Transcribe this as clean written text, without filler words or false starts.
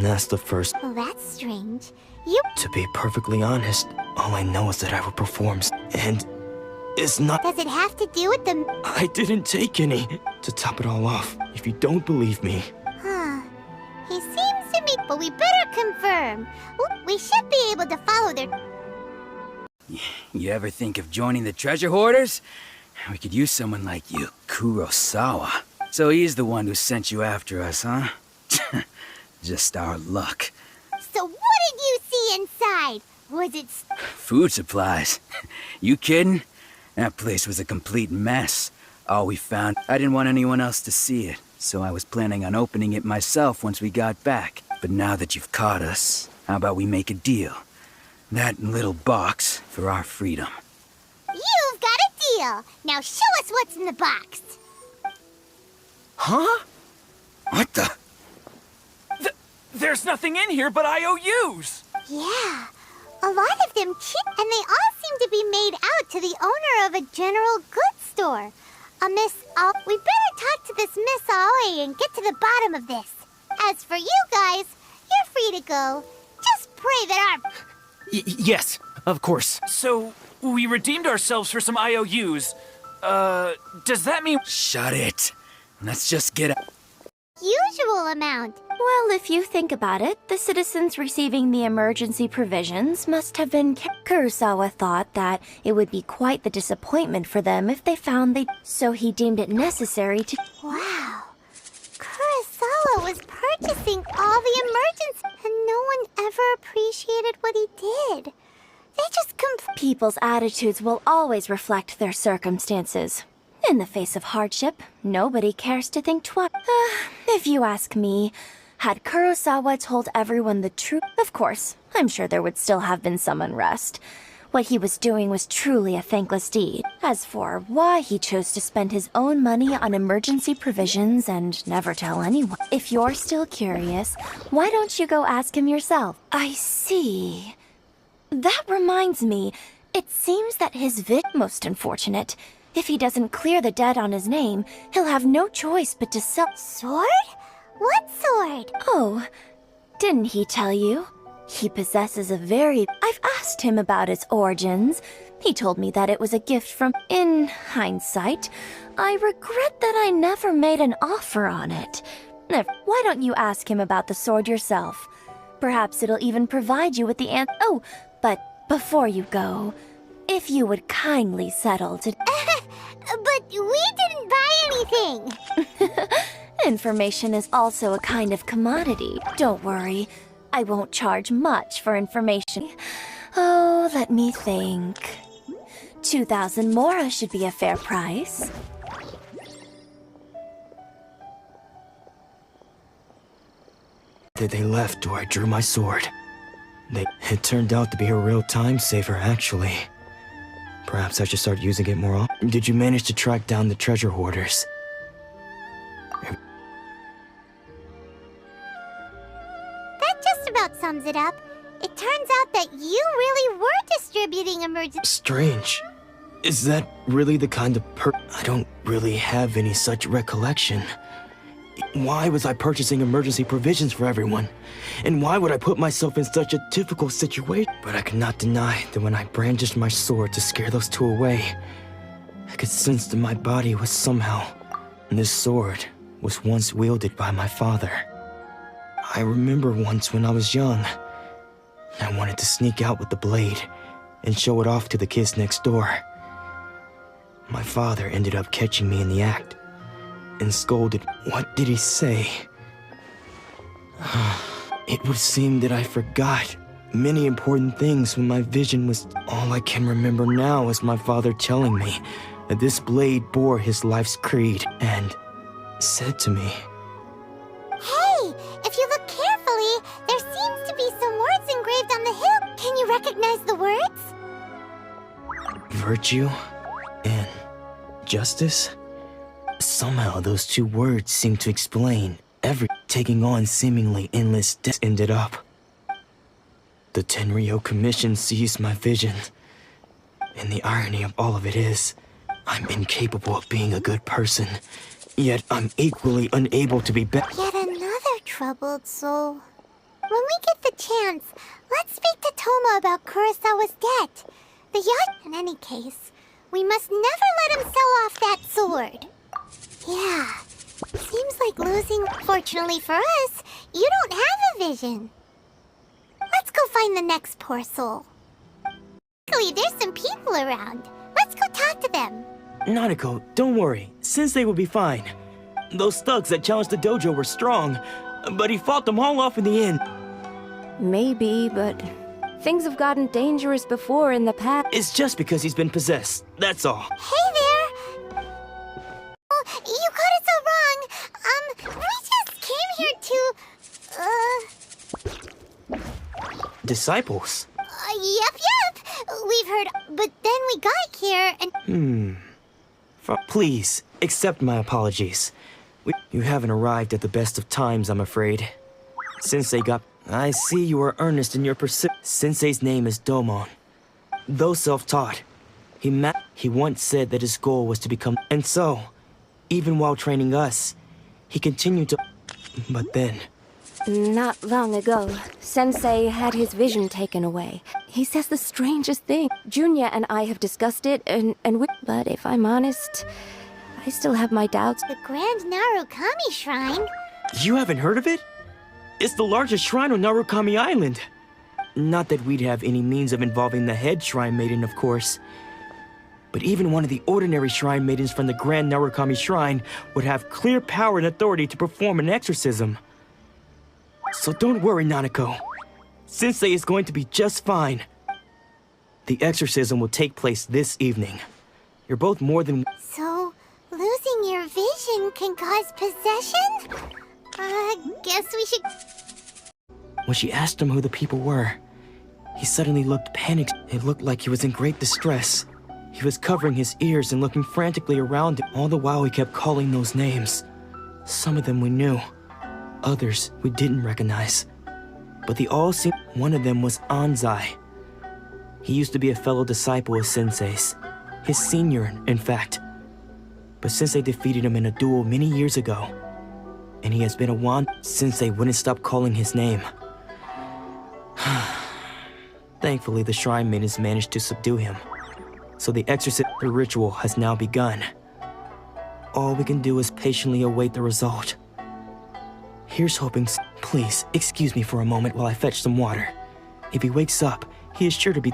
And that's the first. Well, that's strange. To be perfectly honest, all I know is that I will perform, and it's not. Does it have to do with the... I didn't take any. To top it all off, if you don't believe me. Huh. He seems to me, but we better confirm. We should be able to follow their... You ever think of joining the treasure hoarders? We could use someone like you, Kurosawa. So he's the one who sent you after us, huh? Just our luck. So what did you see inside? Was it... Food supplies. You kidding? That place was a complete mess. All we found, I didn't want anyone else to see it, so I was planning on opening it myself once we got back. But now that you've caught us, how about we make a deal? That little box for our freedom. You've got a deal. Now show us what's in the box. Huh? What the? There's nothing in here but IOUs! Yeah, a lot of them cheap, and they all seem to be made out to the owner of a general goods store. We better talk to this Miss Aoi and get to the bottom of this. As for you guys, you're free to go. Just pray that our... Yes, of course. So, we redeemed ourselves for some IOUs. Does that mean... Shut it. Let's just get a... Usual amount. Well, if you think about it, the citizens receiving the emergency provisions must have been... Kurosawa thought that it would be quite the disappointment for them if they found they... So he deemed it necessary to... Wow. Kurosawa was purchasing all the emergency, and no one ever appreciated what he did. They just People's attitudes will always reflect their circumstances. In the face of hardship, nobody cares to think twice. If you ask me, had Kurosawa told everyone the truth, of course, I'm sure there would still have been some unrest. What he was doing was truly a thankless deed. As for why he chose to spend his own money on emergency provisions and never tell anyone, if you're still curious, why don't you go ask him yourself? I see. That reminds me, it seems that his most unfortunate. If he doesn't clear the debt on his name, he'll have no choice but to sell... Sword? What sword? Oh, didn't he tell you? He possesses a very... I've asked him about its origins. He told me that it was a gift from... In hindsight, I regret that I never made an offer on it. Why don't you ask him about the sword yourself? Perhaps it'll even provide you with the answer. Oh, but before you go, if you would kindly settle to... But we didn't buy anything. Information is also a kind of commodity. Don't worry, I won't charge much for information. Oh, let me think. 2,000 mora should be a fair price. They left or I drew my sword. It turned out to be a real time saver, actually. Perhaps I should start using it more often. Did you manage to track down the treasure hoarders? That just about sums it up. It turns out that you really were distributing emergency... Strange. Is that really the kind of I don't really have any such recollection. Why was I purchasing emergency provisions for everyone? And why would I put myself in such a difficult situation? But I could not deny that when I brandished my sword to scare those two away, I could sense that my body was somehow... This sword was once wielded by my father. I remember once when I was young, I wanted to sneak out with the blade and show it off to the kids next door. My father ended up catching me in the act and scolded. What did he say? It would seem that I forgot many important things when my vision was... All I can remember now is my father telling me that this blade bore his life's creed and said to me... Hey, if you look carefully, there seems to be some words engraved on the hilt. Can you recognize the words? Virtue and justice? Somehow those two words seem to explain taking on seemingly endless debts ended up. The Tenryo Commission seized my vision. And the irony of all of it is, I'm incapable of being a good person, yet I'm equally unable to be better. Yet another troubled soul. When we get the chance, let's speak to Toma about Kurosawa's debt. The yacht... In any case, we must never let him sell off that sword. Yeah, seems like losing... Fortunately for us, you don't have a vision. Let's go find the next poor soul. Luckily, there's some people around. Let's go talk to them. Nanako, don't worry. Sensei will be fine. Those thugs that challenged the dojo were strong, but he fought them all off in the end. Maybe, but things have gotten dangerous before in the past. It's just because he's been possessed, that's all. Hey there! Oh, you got it so wrong. We just came here to, Disciples? Yep. We've heard, but then we got here and... Please, accept my apologies. You haven't arrived at the best of times, I'm afraid. Sensei got... I see you are earnest in your pursuit. Sensei's name is Domon. Though self-taught, he once said that his goal was to become... And so, even while training us, he continued to... But then... Not long ago, Sensei had his vision taken away. He says the strangest thing. Junya and I have discussed it, and we... But if I'm honest, I still have my doubts. The Grand Narukami Shrine? You haven't heard of it? It's the largest shrine on Narukami Island. Not that we'd have any means of involving the head shrine maiden, of course. But even one of the ordinary shrine maidens from the Grand Narukami Shrine would have clear power and authority to perform an exorcism. So don't worry, Nanako. Sensei is going to be just fine. The exorcism will take place this evening. You're both more than... So, losing your vision can cause possession? Guess we should... When she asked him who the people were, he suddenly looked panicked. It looked like he was in great distress. He was covering his ears and looking frantically around him. All the while he kept calling those names. Some of them we knew. Others we didn't recognize. But they all seemed... One of them was Anzai. He used to be a fellow disciple of Sensei's. His senior, in fact. But Sensei defeated him in a duel many years ago. And he has been a wand... Sensei wouldn't stop calling his name. Thankfully, the shrine maidens managed to subdue him. So the exorcism ritual has now begun. All we can do is patiently await the result. Here's hoping... Please, excuse me for a moment while I fetch some water. If he wakes up, he is sure to be...